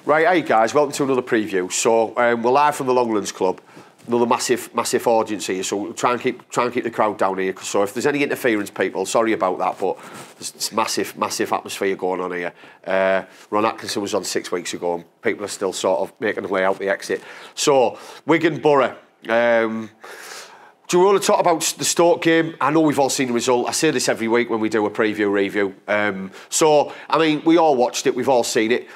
Right, hey guys, welcome to another preview. So we're live from the Longlands Club, another massive audience here. So we'll try and keep the crowd down here. So if there's any interference, people, sorry about that, but there's massive atmosphere going on here. Ron Atkinson was on 6 weeks ago, and people are still sort of making their way out the exit. So Wigan Boro. Do you want to talk about the Stoke game? I know we've all seen the result. I say this every week when we do a preview review. So I mean, we all watched it. We've all seen it.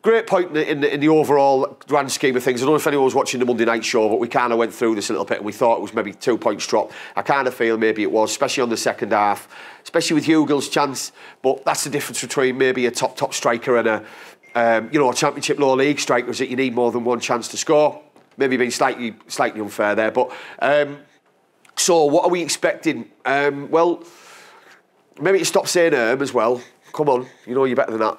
Great point in the overall grand scheme of things. I don't know if anyone was watching the Monday night show, but we kind of went through this a little bit and we thought it was maybe 2 points dropped. I kind of feel maybe it was, especially on the second half, especially with Hugo's chance. But that's the difference between maybe a top striker and a Championship Lower League striker, is that you need more than one chance to score. Maybe being slightly unfair there. But so what are we expecting? Well, maybe you stop saying as well. Come on, you know you're better than that.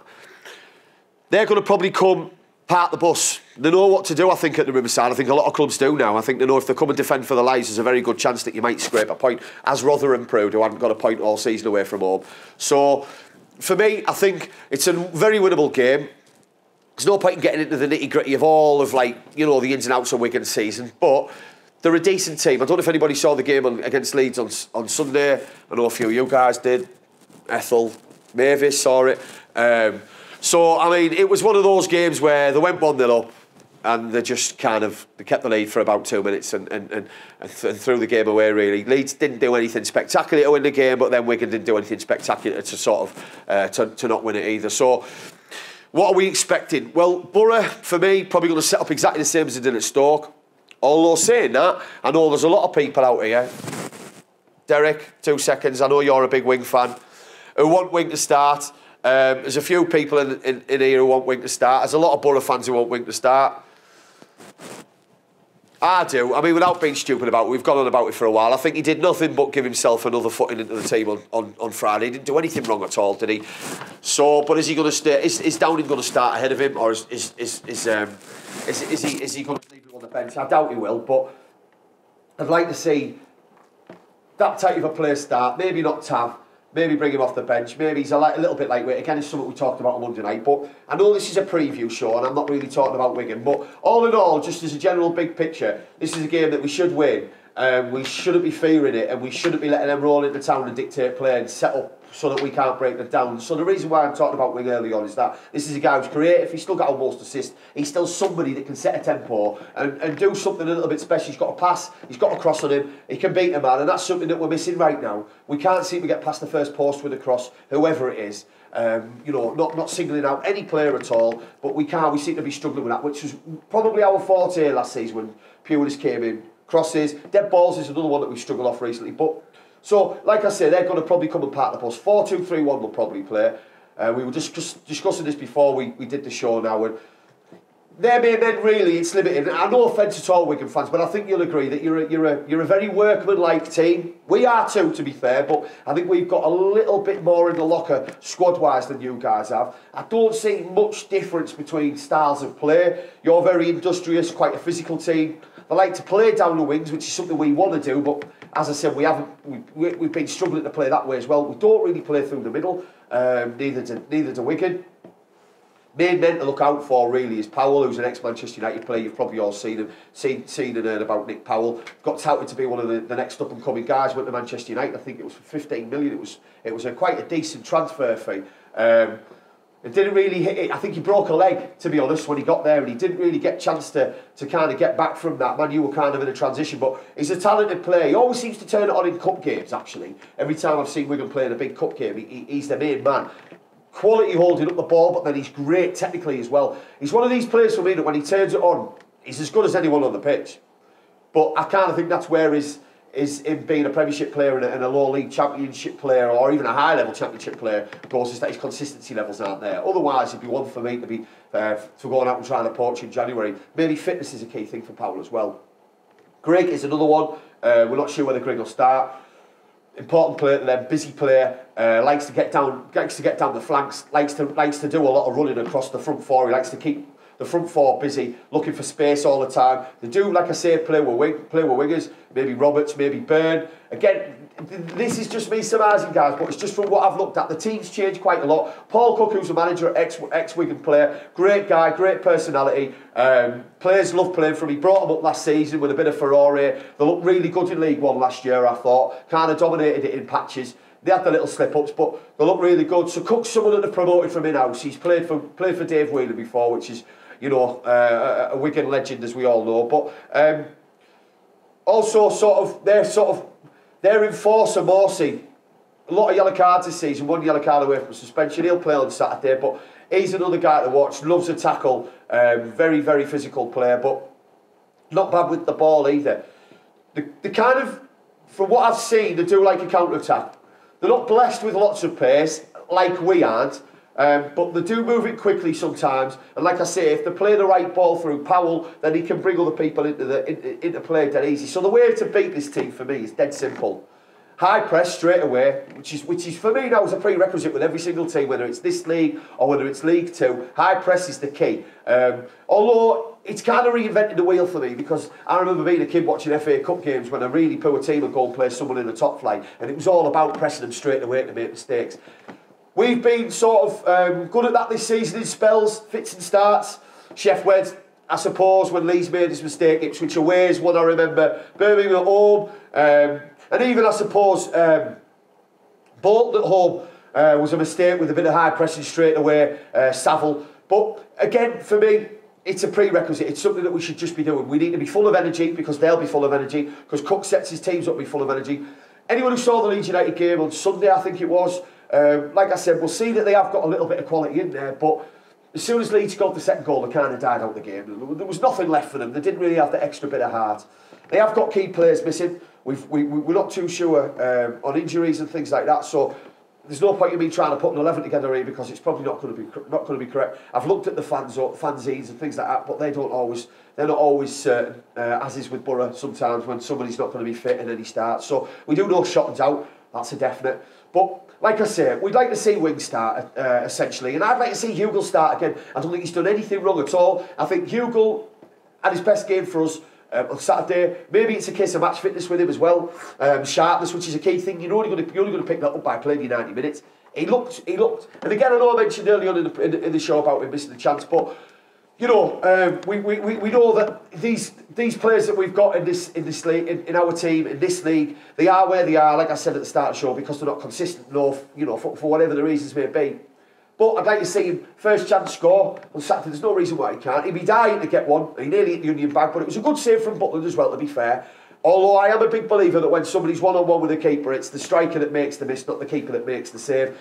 They're going to probably come park the bus. They know what to do, I think, at the Riverside. I think a lot of clubs do now. I think they know if they come and defend for their lives, there's a very good chance that you might scrape a point, as Rotherham proved, who hadn't got a point all season away from home. So, for me, I think it's a very winnable game. There's no point in getting into the nitty-gritty of all of, the ins and outs of Wigan's season, but they're a decent team. I don't know if anybody saw the game against Leeds on Sunday. I know a few of you guys did. Ethel, Mavis saw it. So, I mean, it was one of those games where they went 1-0 up and they just they kept the lead for about 2 minutes and threw the game away, really. Leeds didn't do anything spectacular to win the game, but then Wigan didn't do anything spectacular to sort of, to not win it either. So, what are we expecting? Well, Boro, for me, probably going to set up exactly the same as they did at Stoke. Although saying that, I know there's a lot of people out here. Derek, 2 seconds, I know you're a big Wing fan, who want Wing to start. There's a few people in here who want Wing to start. There's a lot of Boro fans who want Wing to start. I do. I mean, without being stupid about it, we've gone on about it for a while. I think he did nothing but give himself another footing into the team on Friday. He didn't do anything wrong at all, did he? So, but is he going to stay? Is Downing going to start ahead of him, or is he going to leave him on the bench? I doubt he will, but I'd like to see that type of a player start. Maybe not Tav. Maybe bring him off the bench. Maybe he's a little bit lightweight. Again, it's something we talked about on Monday night. But I know this is a preview show and I'm not really talking about Wigan. But all in all, just as a general big picture, this is a game that we should win. We shouldn't be fearing it and we shouldn't be letting them roll into town and dictate play and set up so that we can't break them down. So the reason why I'm talking about Wing early on is that this is a guy who's creative. He's still got almost assist. He's still somebody that can set a tempo and do something a little bit special. He's got a pass. He's got a cross on him. He can beat a man, and that's something that we're missing right now. We can't seem to get past the first post with a cross, whoever it is. Not singling out any player at all, but we seem to be struggling with that, which was probably our forte last season when Pulis came in. Crosses, dead balls is another one that we've struggled off recently. But so, like I say, they're going to probably come and park the bus. 4-2-3-1 will probably play. We were just discussing this before we did the show now, and their main men really, it's limited. And no offence at all, Wigan fans, but I think you'll agree that you're a very workman-like team. We are too, to be fair, but I think we've got a little bit more in the locker squad-wise than you guys have. I don't see much difference between styles of play. You're very industrious, quite a physical team. They like to play down the wings, which is something we want to do, but as I said, we've been struggling to play that way as well. We don't really play through the middle, neither do Wigan. Main men to look out for really is Powell, who's an ex-Manchester United player. You've probably all seen and heard about Nick Powell. Got touted to be one of the next up-and-coming guys. Went to Manchester United. I think it was for 15 million. It was quite a decent transfer fee. It didn't really hit it. I think he broke a leg, to be honest, when he got there, and he didn't really get a chance to kind of get back from that. Man, you were kind of in a transition, but he's a talented player. He always seems to turn it on in cup games, actually. Every time I've seen Wigan play in a big cup game, he's the main man. Quality holding up the ball, but then he's great technically as well. He's one of these players for me that when he turns it on, he's as good as anyone on the pitch. But I kind of think that's where his him being a Premiership player and a lower league Championship player or even a high level Championship player goes is that his consistency levels aren't there. Otherwise, it'd be one for me to be going out and trying to poach in January. Maybe fitness is a key thing for Powell as well. Greg is another one. We're not sure whether Greg will start. Important player to them, busy player, likes to get down the flanks, likes to do a lot of running across the front four. He likes to keep The front four busy, looking for space all the time. They do, like I say, play with wingers, maybe Roberts, maybe Byrne. Again, this is just me surmising, guys, but it's just from what I've looked at. The team's changed quite a lot. Paul Cook, who's a manager, ex-Wigan player, great guy, great personality. Players love playing for him. He brought them up last season with a bit of furore. They looked really good in League One last year, I thought. Kind of dominated it in patches. They had the little slip-ups, but they look really good. So Cook's someone that they've promoted from in-house. He's played for Dave Wheeler before, which is, you know, a Wigan legend, as we all know. But also, their enforcer, Morsey, a lot of yellow cards this season, 1 yellow card away from suspension. He'll play on Saturday, but he's another guy to watch, loves a tackle, very, very physical player, but not bad with the ball either. The kind of, from what I've seen, they do like a counter-attack. They're not blessed with lots of pace, like we aren't, but they do move it quickly sometimes. And like I say, if they play the right ball through Powell, then he can bring other people into play dead easy. So the way to beat this team for me is dead simple. High press straight away, which is for me now is a prerequisite with every single team, whether it's this league or whether it's League Two. High press is the key. Although it's kind of reinvented the wheel for me, because I remember being a kid watching FA Cup games when a really poor team would go and play someone in the top flight, and it was all about pressing them straight away to make mistakes. We've been sort of good at that this season in spells, fits and starts. Chef Wed, I suppose, when Lee's made his mistake, Ipswich away is one I remember. Birmingham at home, and even I suppose Bolton at home was a mistake with a bit of high pressing straight away, Saville. But again, for me, it's a prerequisite. It's something that we should just be doing. We need to be full of energy, because they'll be full of energy, because Cook sets his teams up to be full of energy. Anyone who saw the Leeds United game on Sunday, I think it was, like I said, we'll see that they have got a little bit of quality in there, but as soon as Leeds scored the second goal, they kind of died out the game. There was nothing left for them. They didn't really have the extra bit of heart. They have got key players missing. We're not too sure on injuries and things like that, so there's no point in me trying to put an 11 together here, because it's probably not going to be correct. I've looked at the fanzines and things like that, but they're not always certain, as is with Boro sometimes when somebody's not going to be fit and then he starts. So we do know Shotton's out, that's a definite. But like I say, we'd like to see Wing start, essentially, and I'd like to see Hugill start again. I don't think he's done anything wrong at all. I think Hugill had his best game for us on Saturday. Maybe it's a case of match fitness with him as well, sharpness, which is a key thing. You're only going to pick that up by playing your 90 minutes. He looked, and again, I know I mentioned earlier on in the show about him missing the chance, but you know, we know that these players that we've got in this league, in our team, in this league, they are where they are, like I said at the start of the show, because they're not consistent enough, you know, for whatever the reasons may be. But I'd like to see him first chance score on Saturday. There's no reason why he can't. He'd be dying to get one. He nearly hit the Union bag, but it was a good save from Butland as well, to be fair. Although I am a big believer that when somebody's one-on-one with a keeper, it's the striker that makes the miss, not the keeper that makes the save.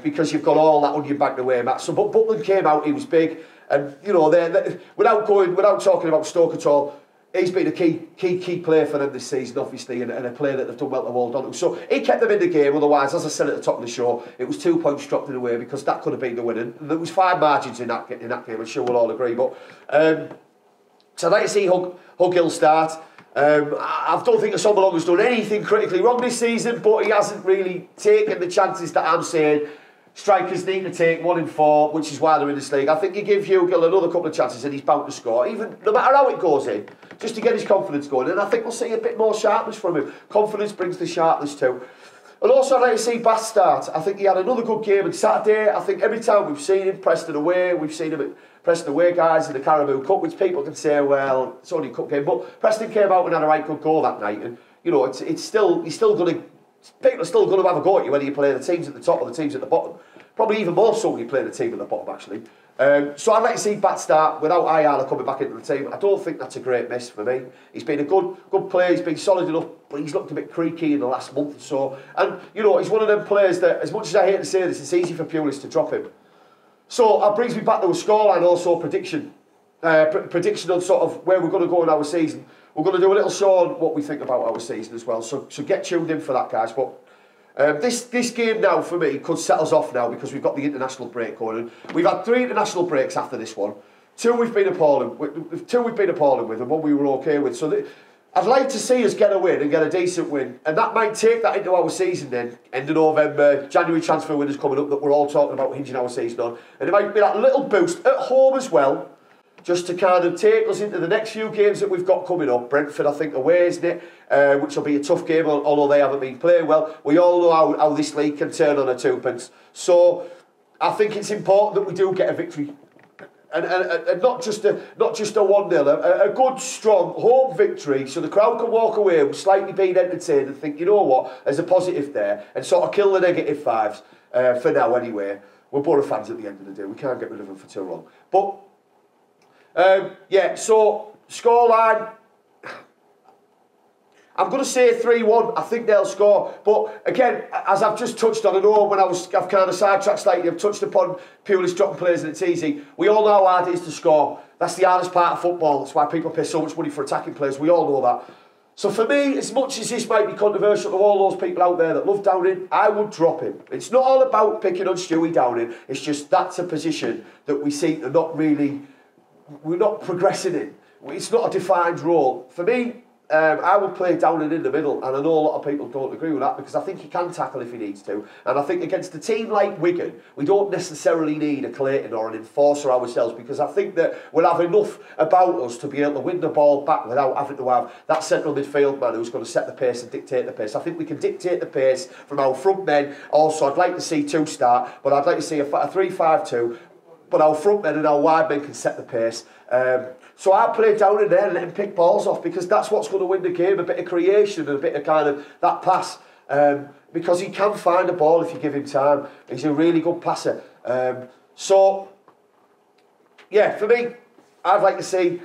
Because you've got all that Union back away, Matt. So Butland came out, he was big. And, you know, without talking about Stoke at all, he's been a key player for them this season, obviously, and a player that they've done well to hold on to. So he kept them in the game. Otherwise, as I said at the top of the show, it was 2 points dropped in the way, because that could have been the winning. There was fine margins in that game, I'm sure we'll all agree. But so I'd like to see Hugill start. I don't think Asombalong has done anything critically wrong this season, but he hasn't really taken the chances that I'm saying strikers need to take 1 in 4, which is why they're in this league. I think you give Hugill another couple of chances and he's bound to score, even no matter how it goes in, just to get his confidence going. And I think we'll see a bit more sharpness from him. Confidence brings the sharpness too. And also I'd like to see Bass start. I think he had another good game on Saturday. I think every time we've seen him, Preston away, we've seen him at Preston away, guys, in the Caribou Cup, which people can say, well, it's only a cup game. But Preston came out and had a right good goal that night. And, you know, he's still going to... People are still going to have a go at you whether you play the teams at the top or the teams at the bottom. Probably even more so when you play the team at the bottom, actually. So I'd like to see Bat start without Ayala coming back into the team. I don't think that's a great miss for me. He's been a good player, he's been solid enough, but he's looked a bit creaky in the last month or so. And, you know, he's one of them players that, as much as I hate to say this, it's easy for purists to drop him. So that brings me back to a scoreline, also prediction. Prediction on sort of where we're going to go in our season. We're going to do a little show on what we think about our season as well. So get tuned in for that, guys. But this game now, for me, could set us off now, because we've got the international break going. And we've had 3 international breaks after this one. 2 we've been appalling with, and 1 we were okay with. So I'd like to see us get a win and get a decent win, and that might take that into our season then. End of November, January transfer windows coming up that we're all talking about hinging our season on, and it might be that little boost at home as well. just to kind of take us into the next few games that we've got coming up. Brentford, I think, away, isn't it? Which will be a tough game, although they haven't been playing well. We all know how this league can turn on a twopence. So I think it's important that we do get a victory. And not just a 1-0, a good, strong home victory, so the crowd can walk away with slightly being entertained and think, you know what, there's a positive there, and sort of kill the negative fives for now anyway. We're Boro fans at the end of the day, we can't get rid of them for too long. But, yeah, so scoreline, I'm going to say 3-1. I think they'll score. But again, as I've just touched on, I know when I've kind of sidetracked slightly, I've touched upon purely dropping players and it's easy. We all know how hard it is to score. That's the hardest part of football. That's why people pay so much money for attacking players. We all know that. So for me, as much as this might be controversial to all those people out there that love Downing, I would drop him. It's not all about picking on Stewie Downing. It's just that's a position that we seem to not really, we're not progressing in. It's not a defined role. For me, I would play Downing in the middle, and I know a lot of people don't agree with that because I think he can tackle if he needs to. And I think against a team like Wigan, we don't necessarily need a Clayton or an enforcer ourselves because I think that we'll have enough about us to be able to win the ball back without having to have that central midfield man who's going to set the pace and dictate the pace. I think we can dictate the pace from our front men. Also, I'd like to see two start, but I'd like to see a 3-5-2, but our front men and our wide men can set the pace. So I play down in there and let him pick balls off because that's what's going to win the game, a bit of creation and a bit of kind of that pass. Because he can find a ball if you give him time. He's a really good passer. So, yeah, for me, I'd like to see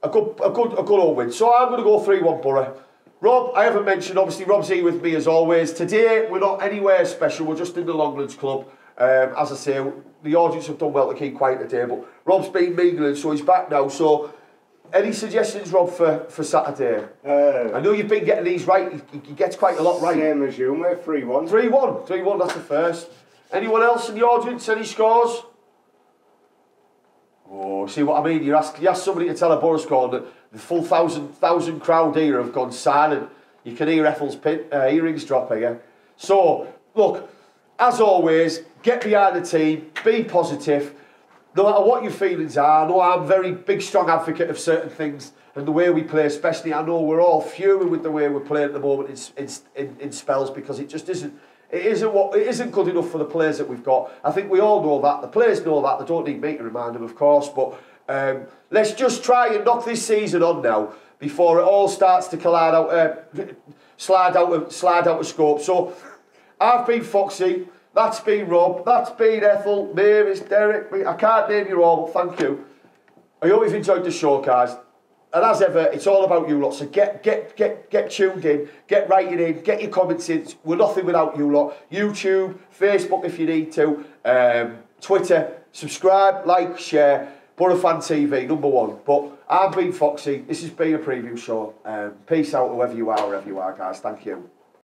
a good home win. So I'm going to go 3-1 Boro. Rob, I haven't mentioned, obviously Rob's here with me as always. Today, we're not anywhere special, we're just in the Longlands Club. As I say, the audience have done well to keep quiet today, but Rob's been mingling, so he's back now. So, any suggestions, Rob, for Saturday? I know you've been getting these right. He gets quite a lot right. Same as you, mate. 3-1. 3-1. 3-1, that's the first. Anyone else in the audience? Any scores? Oh, see what I mean? You ask somebody to tell a Boro score, and the full thousand crowd here have gone silent. You can hear Ethel's earrings drop here. So, look, as always, get behind the team, be positive, no matter what your feelings are. I know I'm a very big, strong advocate of certain things and the way we play, especially. I know we're all fuming with the way we're playing at the moment in spells because it just isn't. It isn't good enough for the players that we've got. I think we all know that. The players know that. They don't need me to remind them, of course. But let's just try and knock this season on now before it all starts to collide out, slide out of scope. So I've been Foxy. That's been Rob. That's been Ethel, Mavis, Derek. I can't name you all, but thank you. I hope you've enjoyed the show, guys. And as ever, it's all about you lot. So get tuned in, get writing in, get your comments in. We're nothing without you lot. YouTube, Facebook if you need to, Twitter, subscribe, like, share. BoroFanTv, #1. But I've been Foxy. This has been a preview show. Peace out, whoever you are, wherever you are, guys. Thank you.